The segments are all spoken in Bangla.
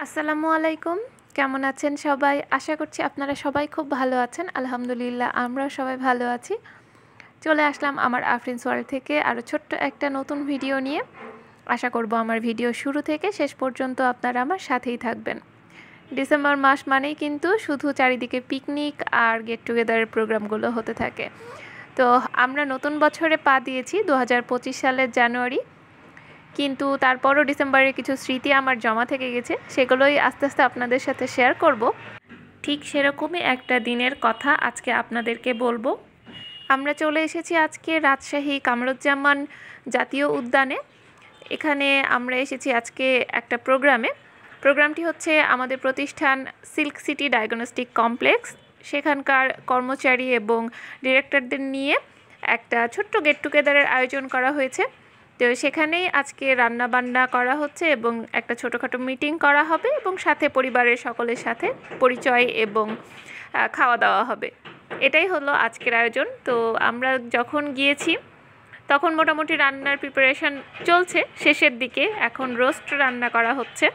আসসালামু আলাইকুম। কেমন আছেন সবাই? আশা করছি আপনারা সবাই খুব ভালো আছেন। আলহামদুলিল্লাহ আমরাও সবাই ভালো আছি। চলে আসলাম আমার আফরিনস ওয়ার্ল্ড থেকে আরও ছোট্ট একটা নতুন ভিডিও নিয়ে। আশা করব আমার ভিডিও শুরু থেকে শেষ পর্যন্ত আপনারা আমার সাথেই থাকবেন। ডিসেম্বর মাস মানেই কিন্তু শুধু চারিদিকে পিকনিক আর গেট টুগেদারের প্রোগ্রামগুলো হতে থাকে। তো আমরা নতুন বছরে পা দিয়েছি 2025 সালের জানুয়ারি, কিন্তু তারপরও ডিসেম্বরের কিছু স্মৃতি আমার জমা থেকে গেছে, সেগুলোই আস্তে আস্তে আপনাদের সাথে শেয়ার করব। ঠিক সেরকমই একটা দিনের কথা আজকে আপনাদেরকে বলবো। আমরা চলে এসেছি আজকে রাজশাহী কামরুজ্জামান জাতীয় উদ্যানে। এখানে আমরা এসেছি আজকে একটা প্রোগ্রামটি হচ্ছে আমাদের প্রতিষ্ঠান সিল্ক সিটি ডায়াগনস্টিক কমপ্লেক্স, সেখানকার কর্মচারী এবং ডিরেক্টরদের নিয়ে একটা ছোট্ট গেট টুগেদারের আয়োজন করা হয়েছে। তো সেখানেই আজকে রান্না বান্না করা হচ্ছে এবং একটা ছোটোখাটো মিটিং করা হবে এবং সাথে পরিবারের সকলের সাথে পরিচয় এবং খাওয়া দাওয়া হবে। এটাই হলো আজকের আয়োজন। তো আমরা যখন গিয়েছি তখন মোটামুটি রান্নার প্রিপারেশন চলছে, শেষের দিকে এখন রোস্ট রান্না করা হচ্ছে।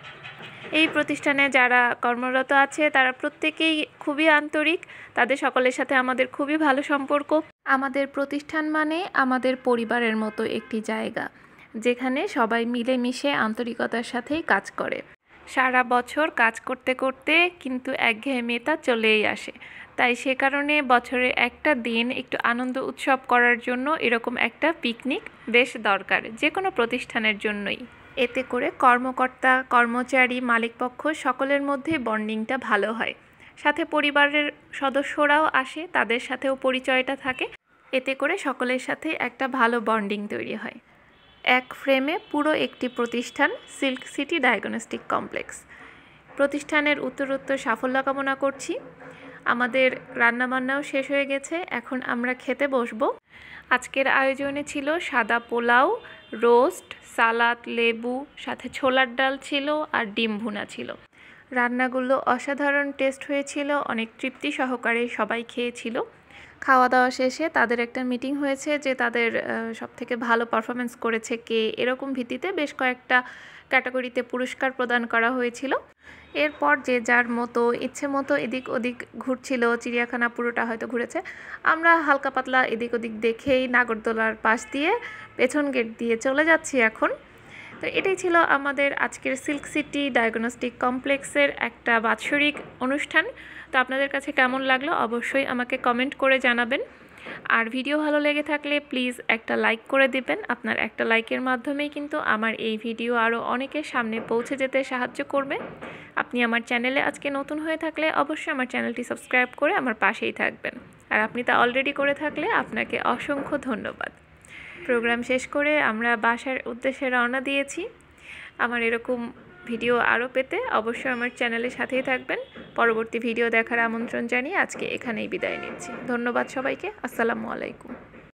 এই প্রতিষ্ঠানে যারা কর্মরত আছে তারা প্রত্যেকেই খুবই আন্তরিক, তাদের সকলের সাথে আমাদের খুবই ভালো সম্পর্ক। আমাদের প্রতিষ্ঠান মানে আমাদের পরিবারের মতো একটি জায়গা, যেখানে সবাই মিলেমিশে আন্তরিকতার সাথেই কাজ করে। সারা বছর কাজ করতে করতে কিন্তু একঘেয়েমিতা চলেই আসে, তাই সে কারণে বছরে একটা দিন একটু আনন্দ উৎসব করার জন্য এরকম একটা পিকনিক বেশ দরকার, যে কোনো প্রতিষ্ঠানের জন্যই। এতে করে কর্মকর্তা, কর্মচারী, মালিকপক্ষ সকলের মধ্যে বন্ডিংটা ভালো হয়। সাথে পরিবারের সদস্যরাও আসে, তাদের সাথেও পরিচয়টা থাকে। এতে করে সকলের সাথে একটা ভালো বন্ডিং তৈরি হয়। এক ফ্রেমে পুরো একটি প্রতিষ্ঠান সিল্ক সিটি ডায়াগনস্টিক কমপ্লেক্স। প্রতিষ্ঠানের উত্তরোত্তর সাফল্য কামনা করছি। আমাদের রান্নাবান্নাও শেষ হয়ে গেছে, এখন আমরা খেতে বসবো। আজকের আয়োজনে ছিল সাদা পোলাও, রোস্ট, সালাদ, লেবু, সাথে ছোলার ডাল ছিল আর ডিম ভুনা ছিল। রান্নাগুলো অসাধারণ টেস্ট হয়েছিল, অনেক তৃপ্তি সহকারে সবাই খেয়েছিল। খাওয়া দাওয়া শেষে তাদের একটা মিটিং হয়েছে যে তাদের সবথেকে ভালো পারফরমেন্স করেছে কে, এরকম ভিত্তিতে বেশ কয়েকটা ক্যাটাগরিতে পুরস্কার প্রদান করা হয়েছিল। এরপর যে যার মতো ইচ্ছে মতো এদিক ওদিক ঘুরছিল, চিড়িয়াখানা পুরোটা হয়তো ঘুরেছে। আমরা হালকা পাতলা এদিক ওদিক দেখেই নাগরদোলার পাশ দিয়ে পেছন গেট দিয়ে চলে যাচ্ছি এখন। তো এটাই ছিল আমাদের আজকের সিল্ক সিটি ডায়াগনস্টিক কমপ্লেক্সের একটা বাৎসরিক অনুষ্ঠান। তো আপনাদের কাছে কেমন লাগলো অবশ্যই আমাকে কমেন্ট করে জানাবেন। আর ভিডিও ভালো লেগে থাকলে প্লিজ একটা লাইক করে দিবেন। আপনার একটা লাইকের মাধ্যমেই কিন্তু আমার এই ভিডিও আরও অনেকের সামনে পৌঁছে যেতে সাহায্য করবে। আপনি আমার চ্যানেলে আজকে নতুন হয়ে থাকলে অবশ্যই আমার চ্যানেলটি সাবস্ক্রাইব করে আমার পাশেই থাকবেন। আর আপনি তা অলরেডি করে থাকলে আপনাকে অসংখ্য ধন্যবাদ। প্রোগ্রাম শেষ করে আমরা বাসার উদ্দেশ্যে রওনা দিয়েছি। আমার এরকম ভিডিও আরও পেতে অবশ্যই আমার চ্যানেলের সাথেই থাকবেন। পরবর্তী ভিডিও দেখার আমন্ত্রণ জানিয়ে আজকে এখানেই বিদায় নিচ্ছি। ধন্যবাদ সবাইকে। আসসালামু আলাইকুম।